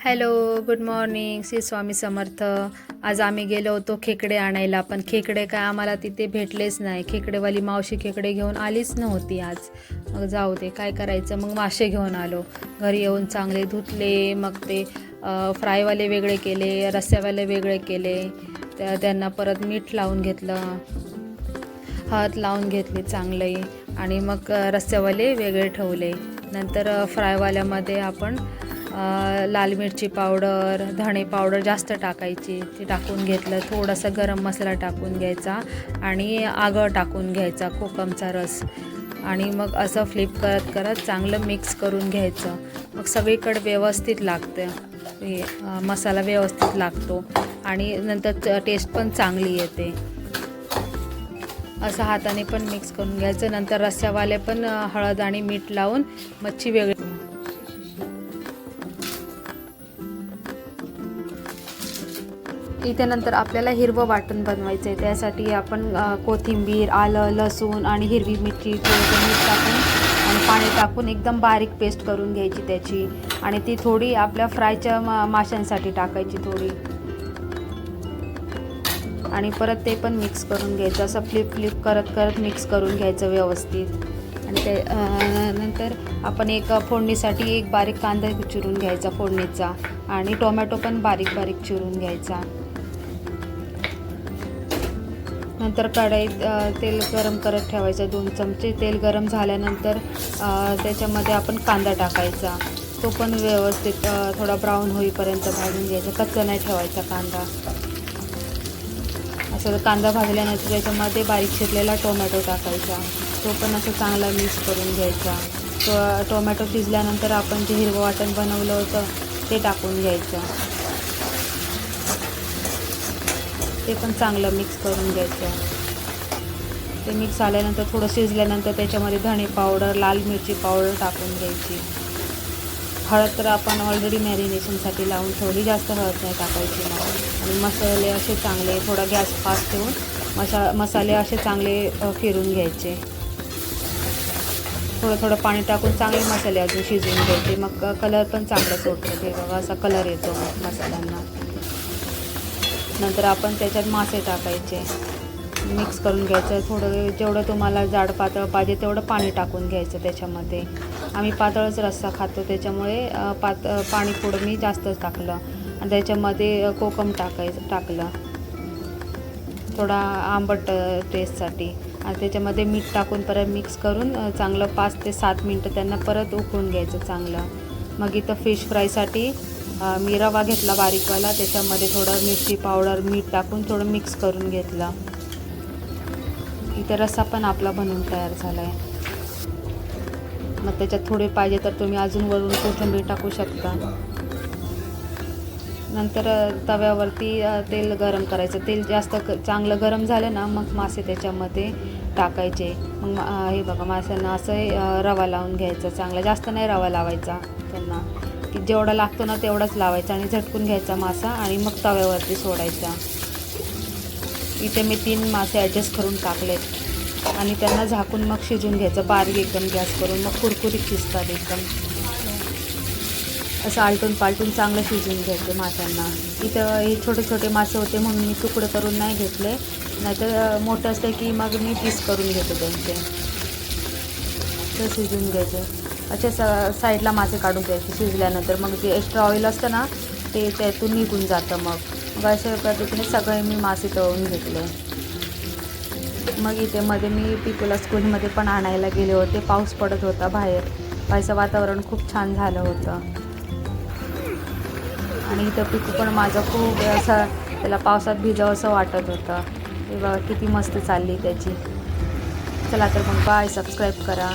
Hello, good morning. Shri Swami Samarth. आज आम्ही गेलो होतो खेकडे आणायला, पण खेकडे काय आम्हाला तिथे भेटलेच नाही. खेकडेवाली मावशी खेकडे घेऊन आलीच नव्हती आज. मग जाऊ दे, काय करायचं. मग मासे घेऊन आलो. घरी येऊन चांगले धुतले. मग ते फ्रायवाले वेगळे केले, रस्स्यावाले वेगळे केले. त्यांना परत मीठ लावून घेतलं, हळद लावून घेतली चांगले, आणि मग रस्स्यावाले वेगळे ठेवले. नंतर फ्रायवाल्यामध्ये आपण लाल मिरची पावडर, धणे पावडर जास्त टाकायची, ती टाकून घेतलं. थोडासा गरम मसाला टाकून घ्यायचा आणि आगळ टाकून घ्यायचा, कोकमचा रस, आणि मग असं फ्लिप करत करत चांगलं मिक्स करून घ्यायचं. मग सगळीकडे व्यवस्थित लागतं, मसाला व्यवस्थित लागतो आणि नंतर टेस्ट पण चांगली येते. असं हाताने पण मिक्स करून घ्यायचं. नंतर रस्स्यावाले पण हळद आणि मीठ लावून मच्छी वेगळी. इथे नंतर आपल्याला हिरवं वाटण बनवायचं आहे. त्यासाठी आपण कोथिंबीर, आलं, लसूण आणि हिरवी मिरची, थोडंसं मीठ टाकून आणि पाणी टाकून एकदम बारीक पेस्ट करून घ्यायची त्याची, आणि ती थोडी आपल्या फ्रायच्या माशांसाठी टाकायची थोडी, आणि परत ते पण मिक्स करून घ्यायचं. असं फ्लिप करत करत मिक्स करून घ्यायचं व्यवस्थित. आणि ते नंतर आपण एक फोडणीसाठी एक बारीक कांदा चिरून घ्यायचा फोडणीचा, आणि टोमॅटो पण बारीक बारीक चिरून घ्यायचा. नंतर कढईत तेल गरम करत ठेवायचं. 2 चमचे तेल गरम झाल्यानंतर त्याच्यामध्ये आपण कांदा टाकायचा. तो पण व्यवस्थित थोडा ब्राऊन होईपर्यंत भाजून घ्यायचा, कच्चा नाही ठेवायचा कांदा. असं कांदा भाजल्यानंतर त्याच्यामध्ये बारीक चिरलेला टोमॅटो टाकायचा. तो पण असं चांगला मिक्स करून घ्यायचा. टोमॅटो शिजल्यानंतर आपण जे हिरवं वाटण बनवलं होतं ते टाकून घ्यायचं. ते पण चांगलं मिक्स करून घ्यायचं. ते मिक्स झाल्यानंतर थोडं शिजल्यानंतर त्याच्यामध्ये धणे पावडर, लाल मिरची पावडर टाकून घ्यायची. हळद तर आपण ऑलरेडी मॅरिनेशनसाठी लावून ठेवली, जास्त हळद नाही टाकायची. आणि मसाले असे चांगले, थोडा गॅस फास्ट ठेवून मसाले असे चांगले फिरून घ्यायचे. थोडं पाणी टाकून चांगले मसाले अजून शिजवून घ्यायचे. मग कलर पण चांगला सुटतो, ते बघा असा कलर येतो मग मसाल्यांना. नंतर आपण त्याच्यात मासे टाकायचे, मिक्स करून घ्यायचं. थोडं जेवढं तुम्हाला जाड पातळ पाहिजे तेवढं पाणी टाकून घ्यायचं त्याच्यामध्ये. आम्ही पातळच रस्सा खातो, त्याच्यामुळे पाणी थोडं मी जास्तच टाकलं. आणि त्याच्यामध्ये कोकम टाकलं थोडा आंबट टेस्टसाठी, आणि त्याच्यामध्ये मीठ टाकून परत मिक्स करून चांगलं 5 ते 7 मिनटं त्यांना परत उकळून घ्यायचं चांगलं. मग इथं फिश फ्रायसाठी मी रवा घेतला बारीकवाला, त्याच्यामध्ये थोडं मिरची पावडर, मीठ टाकून थोडं मिक्स करून घेतलं. इथे रस्सा पण आपला बनवून तयार झाला आहे. मग त्याच्यात थोडे पाहिजे तर तुम्ही अजून वरून कोथिंबीर टाकू शकता. नंतर तव्यावरती तेल गरम करायचं. तेल जास्त चांगलं गरम झालं ना, मग मासे त्याच्यामध्ये टाकायचे. मग हे बघा, माशांना असं रवा लावून घ्यायचा चांगला. जास्त नाही रवा लावायचा त्यांना, की जेवढा लागतो ना तेवढाच लावायचा, आणि झटकून घ्यायचा मासा आणि मग तव्यावरती सोडायचा. इथे मी 3 मासे ॲडजस्ट करून टाकलेत, आणि त्यांना झाकून मग शिजून घ्यायचं बारीक एकदम गॅस करून. मग कुरकुरीत शिजतात एकदम. असं आलटून पालटून चांगलं शिजवून घ्यायचं माशांना. इथं हे छोटे छोटे मासे होते म्हणून मी तुकडे करून नाही घेतले, नाहीतर मोठं असतं की मग मी पीस करून घेते त्यांचे. तर शिजवून घ्यायचं. असे साईडला मासे काढून घ्यायचे शिजल्यानंतर. मग जे एक्स्ट्रा ऑइल असतं ना ते त्यातून निघून जातं. मग अशा पद्धतीने सगळे मी मासे तळून घेतले. मग इथे मध्ये मी पिकूला स्कूलमध्ये पण आणायला गेले होते. पाऊस पडत होता बाहेर, पावसाचं वातावरण खूप छान झालं होतं. आणि इथं पिकू पण माझं खूप असं त्याला पावसात भिजावं असं वाटत होतं. तेव्हा किती मस्त चालली त्याची. चला तर मग बाय, सबस्क्राईब करा.